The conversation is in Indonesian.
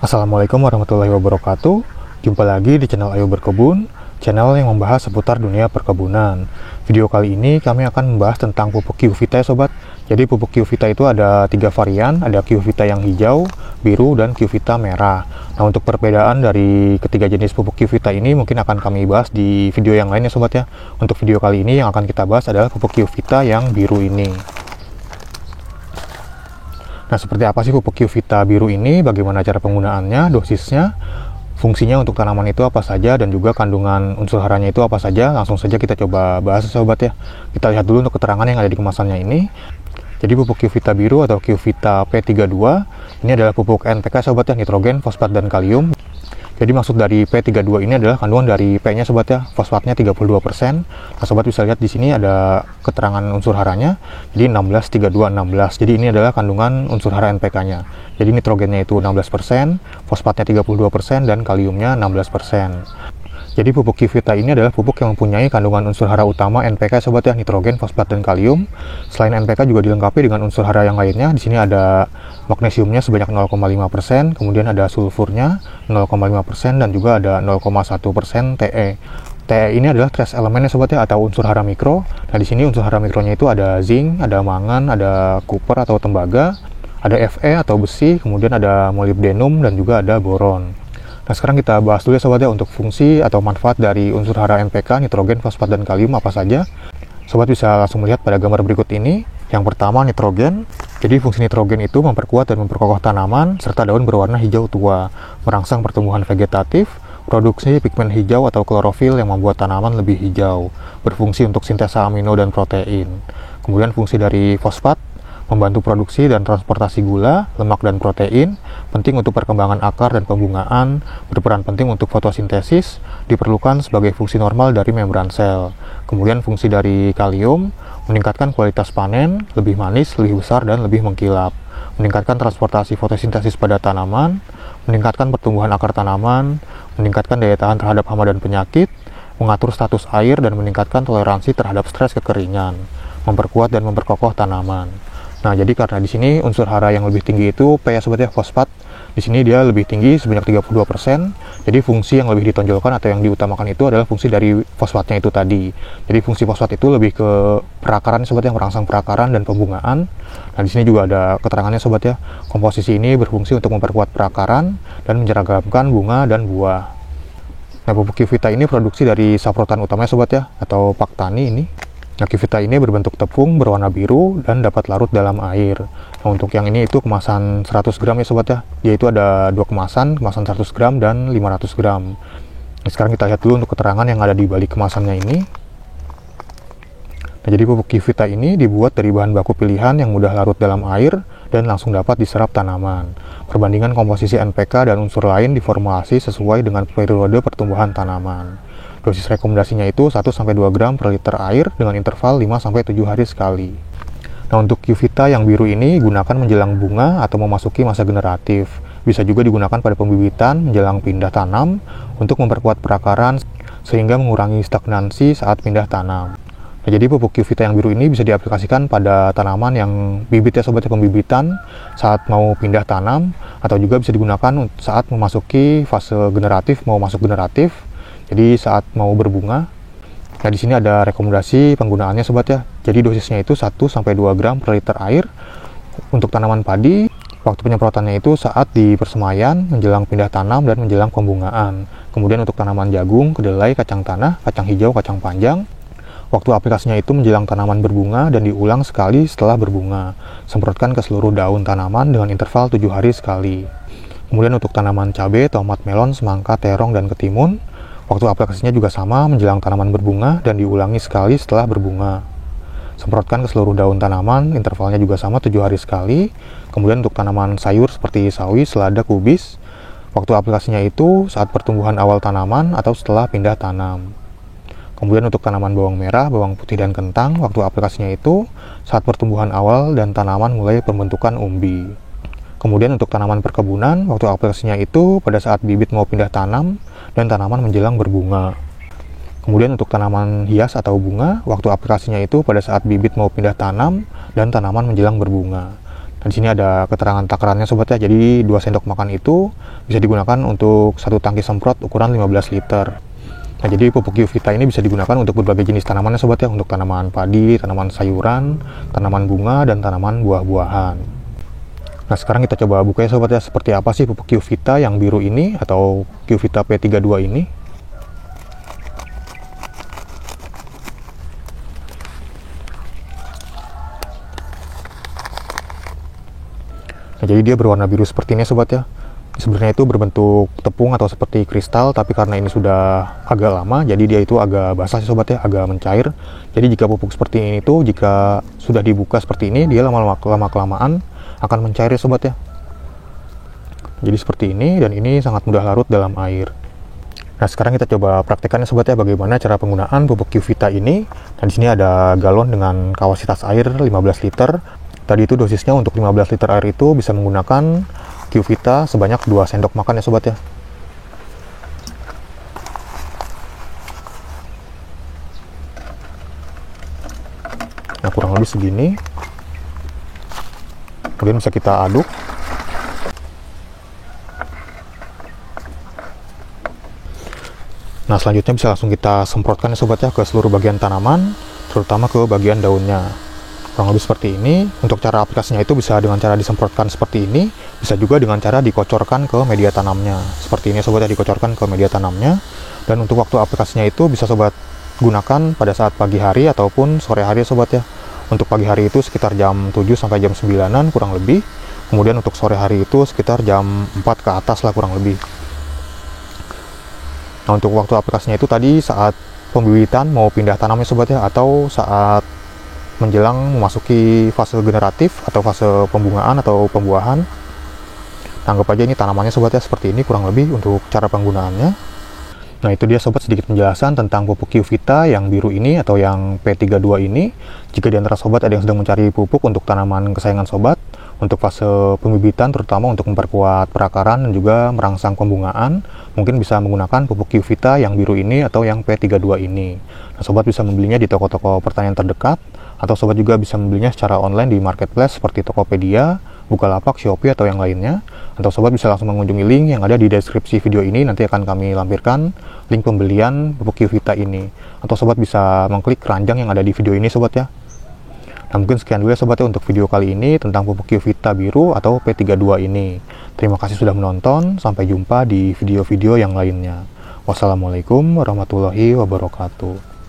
Assalamualaikum warahmatullahi wabarakatuh. Jumpa lagi di channel Ayo Berkebun, channel yang membahas seputar dunia perkebunan. Video kali ini kami akan membahas tentang pupuk Q-Vita ya sobat. Jadi pupuk Q-Vita itu ada 3 varian, ada Q-Vita yang hijau, biru, dan Q-Vita merah. Nah, untuk perbedaan dari ketiga jenis pupuk Q-Vita ini mungkin akan kami bahas di video yang lain ya sobat ya. Untuk video kali ini yang akan kita bahas adalah pupuk Q-Vita yang biru ini. Nah, seperti apa sih pupuk Q-Vita biru ini, bagaimana cara penggunaannya, dosisnya, fungsinya untuk tanaman itu apa saja, dan juga kandungan unsur haranya itu apa saja. Langsung saja kita coba bahas sobat ya. Kita lihat dulu untuk keterangan yang ada di kemasannya ini. Jadi pupuk Q-Vita biru atau Q-Vita P32 ini adalah pupuk NPK sobat ya, nitrogen, fosfat, dan kalium. Jadi maksud dari P32 ini adalah kandungan dari P-nya sobat ya, fosfatnya 32%. Nah, sobat bisa lihat di sini ada keterangan unsur haranya. Jadi 16, 32, 16. Jadi ini adalah kandungan unsur hara NPK-nya. Jadi nitrogennya itu 16%, fosfatnya 32%, dan kaliumnya 16%. Jadi pupuk Q-Vita ini adalah pupuk yang mempunyai kandungan unsur hara utama NPK sobat ya, nitrogen, fosfat, dan kalium. Selain NPK juga dilengkapi dengan unsur hara yang lainnya. Di sini ada magnesiumnya sebanyak 0,5%, kemudian ada sulfurnya 0,5%, dan juga ada 0,1% Te. Te ini adalah trace elemennya sobat ya, atau unsur hara mikro. Nah, di sini unsur hara mikronya itu ada zinc, ada mangan, ada copper atau tembaga, ada Fe atau besi, kemudian ada molybdenum, dan juga ada boron. Nah, sekarang kita bahas dulu ya sobat ya, untuk fungsi atau manfaat dari unsur hara NPK, nitrogen, fosfat, dan kalium apa saja. Sobat bisa langsung melihat pada gambar berikut ini. Yang pertama, nitrogen. Jadi fungsi nitrogen itu memperkuat dan memperkokoh tanaman serta daun berwarna hijau tua, merangsang pertumbuhan vegetatif, produksi pigmen hijau atau klorofil yang membuat tanaman lebih hijau, berfungsi untuk sintesa amino dan protein. Kemudian fungsi dari fosfat, membantu produksi dan transportasi gula, lemak, dan protein, penting untuk perkembangan akar dan pembungaan, berperan penting untuk fotosintesis, diperlukan sebagai fungsi normal dari membran sel. Kemudian fungsi dari kalium, meningkatkan kualitas panen, lebih manis, lebih besar, dan lebih mengkilap, meningkatkan transportasi fotosintesis pada tanaman, meningkatkan pertumbuhan akar tanaman, meningkatkan daya tahan terhadap hama dan penyakit, mengatur status air, dan meningkatkan toleransi terhadap stres kekeringan, memperkuat dan memperkokoh tanaman. Nah, jadi karena di sini unsur hara yang lebih tinggi itu P ya sobat ya, fosfat. Di sini dia lebih tinggi sebanyak 32%. Jadi fungsi yang lebih ditonjolkan atau yang diutamakan itu adalah fungsi dari fosfatnya itu tadi. Jadi fungsi fosfat itu lebih ke perakaran sobat yang merangsang perakaran dan pembungaan. Nah, di sini juga ada keterangannya sobat ya. Komposisi ini berfungsi untuk memperkuat perakaran dan menyeragamkan bunga dan buah. Nah, pupuk Q-Vita ini produksi dari saprotan utamanya sobat ya, atau paktani ini. Nah, Q-Vita ini berbentuk tepung berwarna biru dan dapat larut dalam air. Nah, untuk yang ini itu kemasan 100 gram ya sobat ya. Yaitu ada 2 kemasan 100 gram dan 500 gram. Nah, sekarang kita lihat dulu untuk keterangan yang ada di balik kemasannya ini. Nah, jadi pupuk Q-Vita ini dibuat dari bahan baku pilihan yang mudah larut dalam air dan langsung dapat diserap tanaman. Perbandingan komposisi NPK dan unsur lain diformulasi sesuai dengan periode pertumbuhan tanaman. Dosis rekomendasinya itu 1-2 gram per liter air dengan interval 5-7 hari sekali. Nah, untuk Q-Vita yang biru ini gunakan menjelang bunga atau memasuki masa generatif. Bisa juga digunakan pada pembibitan menjelang pindah tanam untuk memperkuat perakaran sehingga mengurangi stagnansi saat pindah tanam. Nah, jadi pupuk Q-Vita yang biru ini bisa diaplikasikan pada tanaman yang bibit ya sobat ya, pembibitan saat mau pindah tanam, atau juga bisa digunakan saat memasuki fase generatif, mau masuk generatif. Jadi saat mau berbunga. Nah, di sini ada rekomendasi penggunaannya sobat ya. Jadi dosisnya itu 1-2 gram per liter air. Untuk tanaman padi, waktu penyemprotannya itu saat di persemaian, menjelang pindah tanam, dan menjelang pembungaan. Kemudian untuk tanaman jagung, kedelai, kacang tanah, kacang hijau, kacang panjang, waktu aplikasinya itu menjelang tanaman berbunga dan diulang sekali setelah berbunga. Semprotkan ke seluruh daun tanaman dengan interval 7 hari sekali. Kemudian untuk tanaman cabai, tomat, melon, semangka, terong, dan ketimun, waktu aplikasinya juga sama menjelang tanaman berbunga dan diulangi sekali setelah berbunga. Semprotkan ke seluruh daun tanaman, intervalnya juga sama 7 hari sekali. Kemudian untuk tanaman sayur seperti sawi, selada, kubis, waktu aplikasinya itu saat pertumbuhan awal tanaman atau setelah pindah tanam. Kemudian untuk tanaman bawang merah, bawang putih, dan kentang, waktu aplikasinya itu saat pertumbuhan awal dan tanaman mulai pembentukan umbi. Kemudian untuk tanaman perkebunan, waktu aplikasinya itu pada saat bibit mau pindah tanam dan tanaman menjelang berbunga. Kemudian untuk tanaman hias atau bunga, waktu aplikasinya itu pada saat bibit mau pindah tanam dan tanaman menjelang berbunga. Dan di sini ada keterangan takarannya sobat ya. Jadi 2 sendok makan itu bisa digunakan untuk satu tangki semprot ukuran 15 liter. Nah, jadi pupuk Q-Vita ini bisa digunakan untuk berbagai jenis tanaman ya sobat ya, untuk tanaman padi, tanaman sayuran, tanaman bunga, dan tanaman buah-buahan. Nah, sekarang kita coba buka ya sobat ya, seperti apa sih pupuk Q-Vita yang biru ini atau Q-Vita P32 ini. Nah, jadi dia berwarna biru seperti ini sobat ya. Sebenarnya itu berbentuk tepung atau seperti kristal, tapi karena ini sudah agak lama, jadi dia itu agak basah sobat ya, agak mencair. Jadi jika pupuk seperti ini tuh, jika sudah dibuka seperti ini, dia lama-kelamaan akan mencair ya sobat ya. Jadi seperti ini, dan ini sangat mudah larut dalam air. Nah, sekarang kita coba praktekkan ya sobat ya, bagaimana cara penggunaan pupuk Q-Vita ini. Nah, di sini ada galon dengan kapasitas air 15 liter. Tadi itu dosisnya untuk 15 liter air itu bisa menggunakan Q-Vita sebanyak 2 sendok makan ya sobat ya. Nah, kurang lebih segini. Kemudian bisa kita aduk. Nah, selanjutnya bisa langsung kita semprotkan ya sobat ya ke seluruh bagian tanaman, terutama ke bagian daunnya. Kurang lebih seperti ini. Untuk cara aplikasinya itu bisa dengan cara disemprotkan seperti ini, bisa juga dengan cara dikocorkan ke media tanamnya. Seperti ini sobat ya, dikocorkan ke media tanamnya. Dan untuk waktu aplikasinya itu bisa sobat gunakan pada saat pagi hari ataupun sore hari sobat ya. Untuk pagi hari itu sekitar jam 7 sampai jam 9-an kurang lebih. Kemudian untuk sore hari itu sekitar jam 4 ke atas lah kurang lebih. Nah, untuk waktu aplikasinya itu tadi saat pembibitan mau pindah tanamnya sobat ya, atau saat menjelang memasuki fase generatif atau fase pembungaan atau pembuahan. Anggap aja ini tanamannya sobat ya, seperti ini kurang lebih untuk cara penggunaannya. Nah, itu dia sobat sedikit penjelasan tentang pupuk Q-Vita yang biru ini atau yang P32 ini. Jika di antara sobat ada yang sedang mencari pupuk untuk tanaman kesayangan sobat untuk fase pembibitan, terutama untuk memperkuat perakaran dan juga merangsang pembungaan, mungkin bisa menggunakan pupuk Q-Vita yang biru ini atau yang P32 ini. Nah, sobat bisa membelinya di toko-toko pertanian terdekat, atau sobat juga bisa membelinya secara online di marketplace seperti Tokopedia, Bukalapak, Shopee, atau yang lainnya. Atau sobat bisa langsung mengunjungi link yang ada di deskripsi video ini, nanti akan kami lampirkan link pembelian pupuk Q-Vita ini. Atau sobat bisa mengklik keranjang yang ada di video ini sobat ya. Nah, mungkin sekian dulu ya sobat ya untuk video kali ini tentang pupuk Q-Vita biru atau P32 ini. Terima kasih sudah menonton, sampai jumpa di video-video yang lainnya. Wassalamualaikum warahmatullahi wabarakatuh.